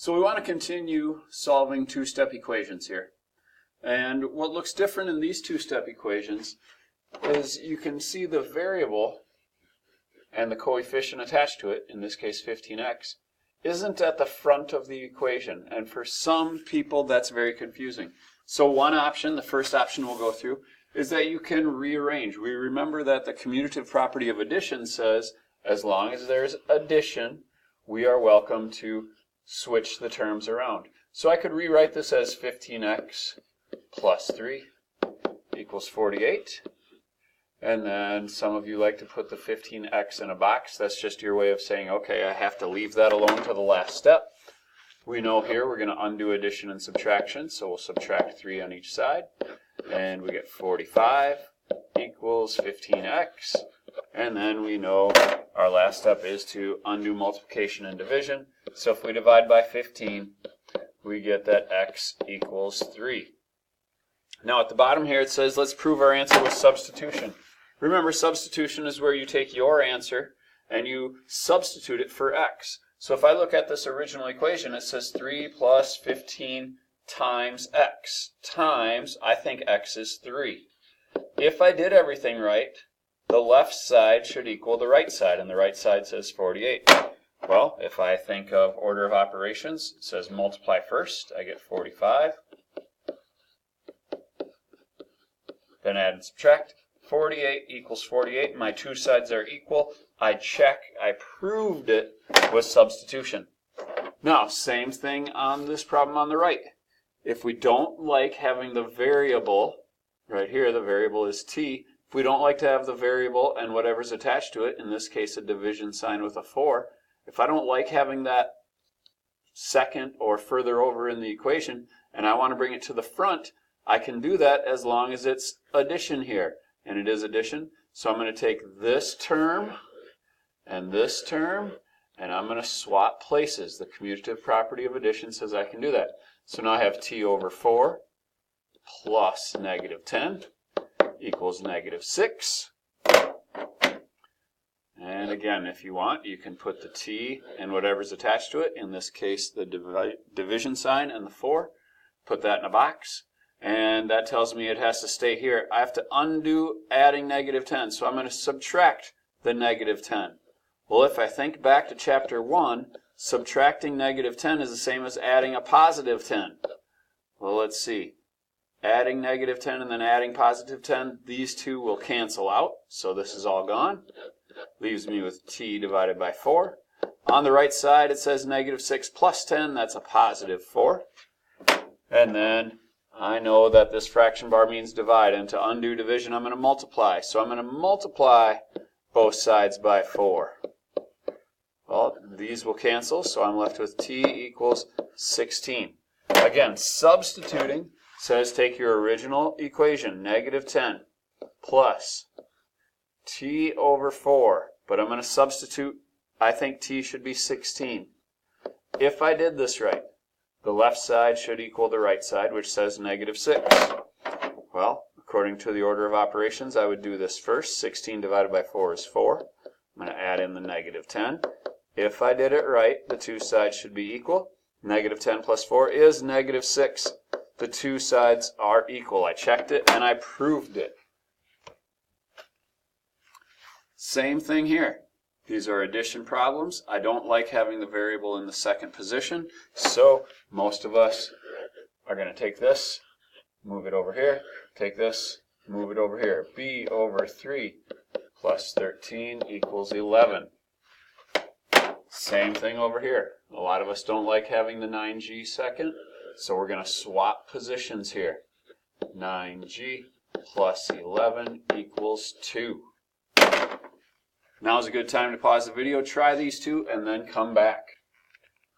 So we want to continue solving two-step equations here. And what looks different in these two-step equations is you can see the variable and the coefficient attached to it, in this case 15x, isn't at the front of the equation. And for some people that's very confusing. So one option, the first option we'll go through, is that you can rearrange. We remember that the commutative property of addition says as long as there's addition, we are welcome to switch the terms around. So I could rewrite this as 15x plus 3 equals 48. And then some of you like to put the 15x in a box. That's just your way of saying, okay, I have to leave that alone to the last step. We know here we're going to undo addition and subtraction, so we'll subtract 3 on each side. And we get 45 equals 15x. And then we know our last step is to undo multiplication and division. So if we divide by 15, we get that x equals 3. Now at the bottom here it says let's prove our answer with substitution. Remember, substitution is where you take your answer and you substitute it for x. So if I look at this original equation, it says 3 plus 15 times x times, I think x is 3. If I did everything right, the left side should equal the right side, and the right side says 48. Well, if I think of order of operations, it says multiply first, I get 45. Then add and subtract. 48 equals 48. My two sides are equal. I check. I proved it with substitution. Now, same thing on this problem on the right. If we don't like having the variable, right here the variable is t, if we don't like to have the variable and whatever's attached to it, in this case a division sign with a 4, if I don't like having that second or further over in the equation and I want to bring it to the front, I can do that as long as it's addition here. And it is addition. So I'm going to take this term and this term and I'm going to swap places. The commutative property of addition says I can do that. So now I have t over 4 plus negative 10 equals negative 6. And again, if you want, you can put the t and whatever's attached to it, in this case the division sign and the 4, put that in a box. And that tells me it has to stay here. I have to undo adding negative 10, so I'm going to subtract the negative 10. Well, if I think back to chapter 1, subtracting negative 10 is the same as adding a positive 10. Well, let's see. Adding negative 10 and then adding positive 10, these two will cancel out, so this is all gone. Leaves me with t divided by 4. On the right side it says negative 6 plus 10, that's a positive 4. And then I know that this fraction bar means divide, and to undo division I'm going to multiply. So I'm going to multiply both sides by 4. Well, these will cancel, so I'm left with t equals 16. Again, substituting says take your original equation, negative 10 plus t over 4, but I'm going to substitute, I think t should be 16. If I did this right, the left side should equal the right side, which says negative 6. Well, according to the order of operations, I would do this first. 16 divided by 4 is 4. I'm going to add in the negative 10. If I did it right, the two sides should be equal. Negative 10 plus 4 is negative 6. The two sides are equal. I checked it and I proved it. Same thing here. These are addition problems. I don't like having the variable in the second position, so most of us are going to take this, move it over here, take this, move it over here. b over 3 plus 13 equals 11. Same thing over here. A lot of us don't like having the 9g second, so we're going to swap positions here. 9g plus 11 equals 2. Now's a good time to pause the video, try these two, and then come back.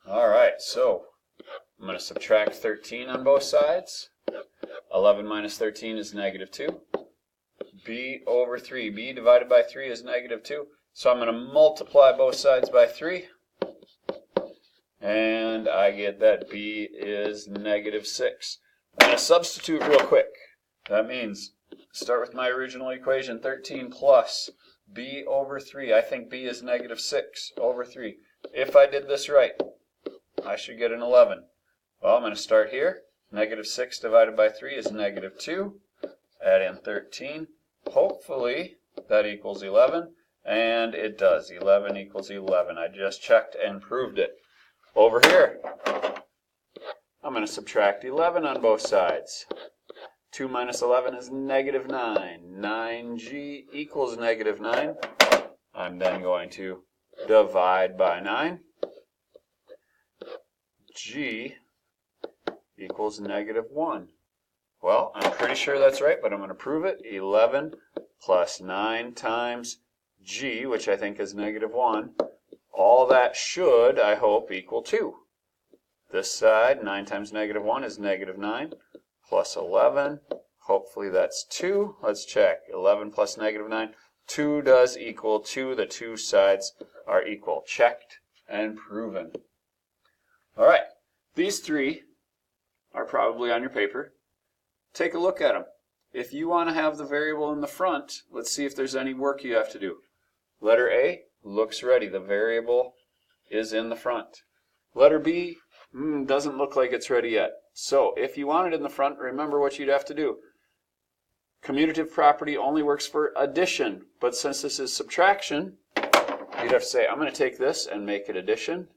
Alright, so I'm going to subtract 13 on both sides. 11 minus 13 is negative 2. b over 3. b divided by 3 is negative 2. So I'm going to multiply both sides by 3. And I get that b is negative 6. I'm going to substitute real quick. That means start with my original equation, 13 plus b over 3. I think b is negative 6 over 3. If I did this right, I should get an 11. Well, I'm going to start here. Negative 6 divided by 3 is negative 2. Add in 13. Hopefully that equals 11. And it does. 11 equals 11. I just checked and proved it. Over here, I'm going to subtract 11 on both sides. 2 minus 11 is negative 9. 9g equals negative 9. I'm then going to divide by 9. G equals negative 1. Well, I'm pretty sure that's right, but I'm going to prove it. 11 plus 9 times g, which I think is negative 1. All that should, I hope, equal 2. This side, 9 times negative 1 is negative 9, plus 11. Hopefully that's 2. Let's check. 11 plus negative 9. 2 does equal 2. The two sides are equal. Checked and proven. All right. These three are probably on your paper. Take a look at them. If you want to have the variable in the front, let's see if there's any work you have to do. Letter A looks ready. The variable is in the front. Letter B doesn't look like it's ready yet. So if you want it in the front, remember what you'd have to do. Commutative property only works for addition, but since this is subtraction, you'd have to say, I'm going to take this and make it addition.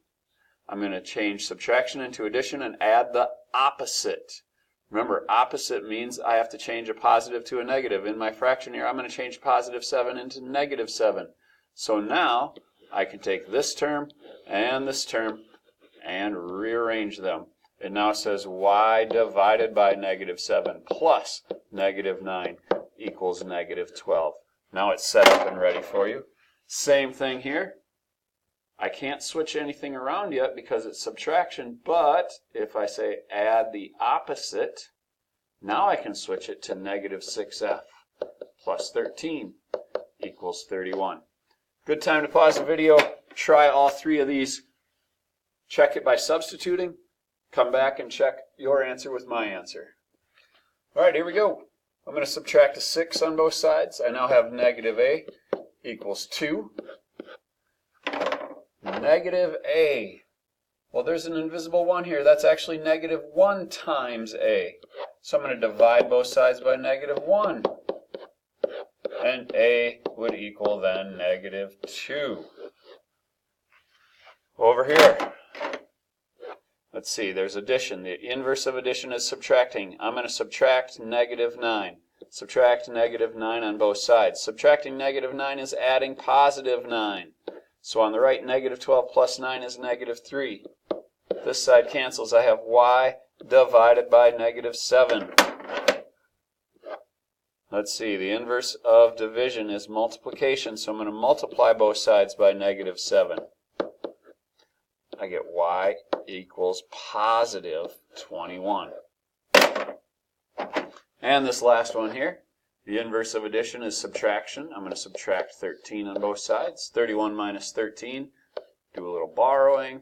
I'm going to change subtraction into addition and add the opposite. Remember, opposite means I have to change a positive to a negative. In my fraction here, I'm going to change positive 7 into negative 7. So now I can take this term and rearrange them. It now says y divided by negative 7 plus negative 9 equals negative 12. Now it's set up and ready for you. Same thing here. I can't switch anything around yet because it's subtraction, but if I say add the opposite, now I can switch it to negative 6f plus 13 equals 31. Good time to pause the video, try all three of these, check it by substituting, come back and check your answer with my answer. All right, here we go. I'm going to subtract a 6 on both sides. I now have negative a equals 2. Negative a. Well, there's an invisible 1 here. That's actually negative 1 times a. So I'm going to divide both sides by negative 1. And a would equal then negative 2. Over here, let's see, there's addition. The inverse of addition is subtracting. I'm going to subtract negative 9. Subtract negative 9 on both sides. Subtracting negative 9 is adding positive 9. So on the right, negative 12 plus 9 is negative 3. This side cancels. I have y divided by negative 7. Let's see, the inverse of division is multiplication, so I'm going to multiply both sides by negative 7. I get y equals positive 21. And this last one here, the inverse of addition is subtraction. I'm going to subtract 13 on both sides. 31 minus 13, do a little borrowing.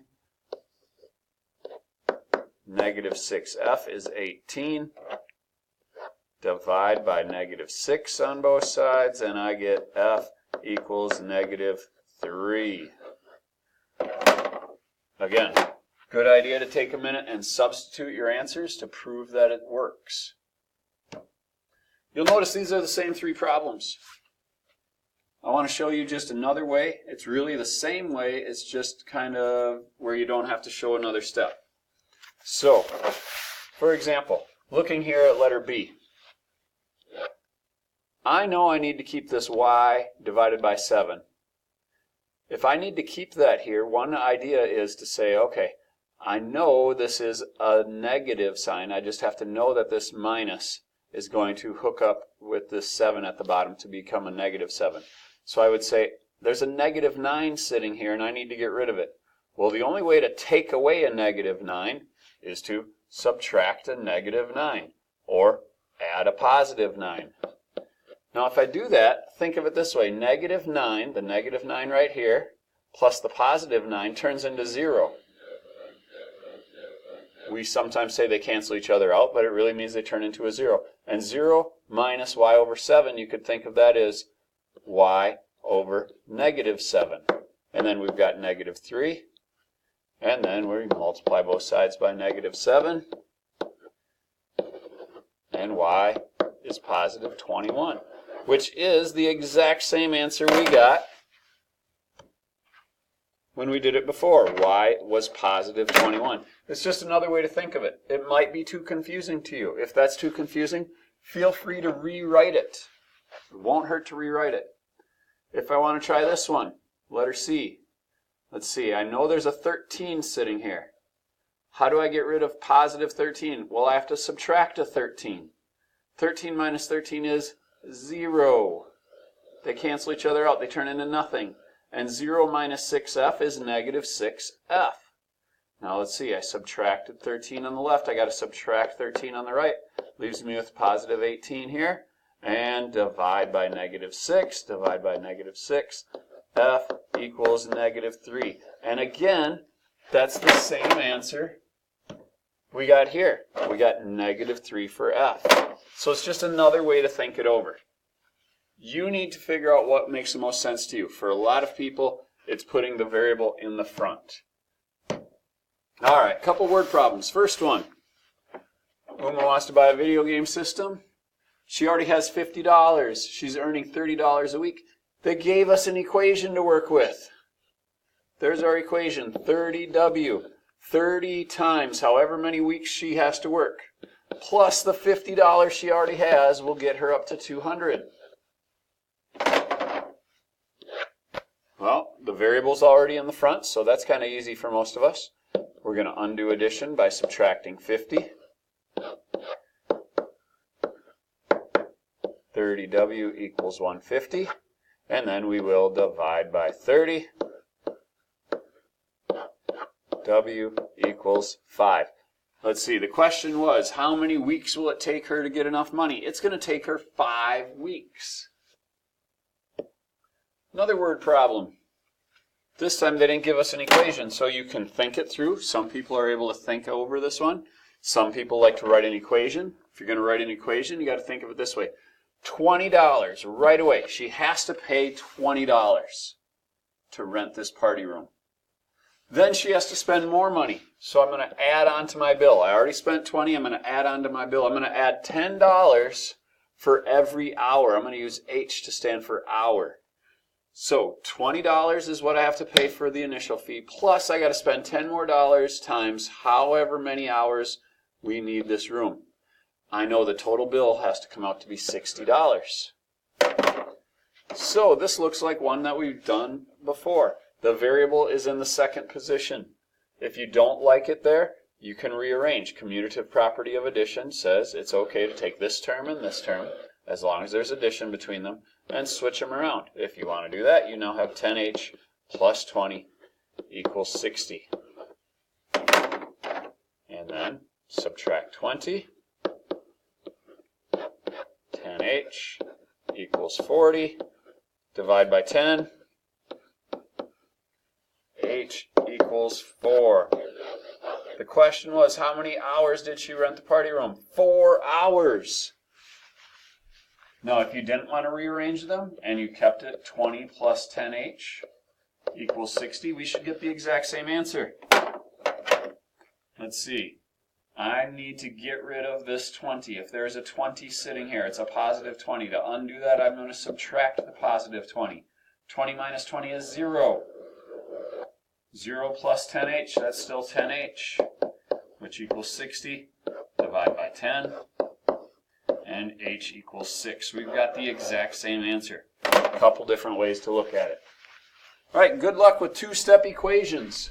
Negative 6f is 18. Divide by negative 6 on both sides, and I get f equals negative 3. Again, good idea to take a minute and substitute your answers to prove that it works. You'll notice these are the same three problems. I want to show you just another way. It's really the same way, it's just kind of where you don't have to show another step. So, for example, looking here at letter B. I know I need to keep this y divided by 7. If I need to keep that here, one idea is to say, okay, I know this is a negative sign. I just have to know that this minus is going to hook up with this 7 at the bottom to become a negative 7. So I would say, there's a negative 9 sitting here and I need to get rid of it. Well, the only way to take away a negative 9 is to subtract a negative 9 or add a positive 9. Now if I do that, think of it this way. Negative 9, the negative 9 right here, plus the positive 9 turns into 0. We sometimes say they cancel each other out, but it really means they turn into a 0. And 0 minus y over 7, you could think of that as y over negative 7. And then we've got negative 3 And then we multiply both sides by -7. And y is positive 21, which is the exact same answer we got when we did it before. Y was positive 21. It's just another way to think of it. It might be too confusing to you. If that's too confusing, feel free to rewrite it. It won't hurt to rewrite it. If I want to try this one, letter C. Let's see, I know there's a 13 sitting here. How do I get rid of positive 13? Well, I have to subtract a 13. 13 minus 13 is 0. They cancel each other out. They turn into nothing. And 0 minus 6f is negative 6f. Now let's see, I subtracted 13 on the left. I got to subtract 13 on the right. Leaves me with positive 18 here. And divide by negative 6. Divide by negative 6. F equals negative 3. And again, that's the same answer we got here. We got negative 3 for f. So it's just another way to think it over. You need to figure out what makes the most sense to you. For a lot of people, it's putting the variable in the front. All right, couple word problems. First one. Uma wants to buy a video game system. She already has $50. She's earning $30 a week. They gave us an equation to work with. There's our equation, 30W. 30 times however many weeks she has to work, plus the $50 she already has will get her up to $200. Well, the variable's already in the front, so that's kind of easy for most of us. We're going to undo addition by subtracting 50. 30W equals 150. And then we will divide by 30. W equals 5. Let's see, the question was, how many weeks will it take her to get enough money? It's going to take her 5 weeks. Another word problem. This time they didn't give us an equation, so you can think it through. Some people are able to think over this one. Some people like to write an equation. If you're going to write an equation, you got to think of it this way. $20 right away. She has to pay $20 to rent this party room. Then she has to spend more money. So I'm going to add on to my bill. I already spent $20. I'm going to add on to my bill. I'm going to add $10 for every hour. I'm going to use H to stand for hour. So $20 is what I have to pay for the initial fee. Plus I got to spend $10 more times however many hours we need this room. I know the total bill has to come out to be $60. So this looks like one that we've done before. The variable is in the second position. If you don't like it there, you can rearrange. Commutative property of addition says it's okay to take this term and this term, as long as there's addition between them, and switch them around. If you want to do that, you now have 10h plus 20 equals 60. And then subtract 20. 10h equals 40. Divide by 10. H equals 4. The question was, how many hours did she rent the party room? 4 hours. Now, if you didn't want to rearrange them, and you kept it 20 plus 10h equals 60, we should get the exact same answer. Let's see. I need to get rid of this 20. If there's a 20 sitting here, it's a positive 20. To undo that, I'm going to subtract the positive 20. 20 minus 20 is 0. 0 plus 10h, that's still 10h, which equals 60. Divide by 10. And h equals 6. We've got the exact same answer. A couple different ways to look at it. All right, good luck with two-step equations.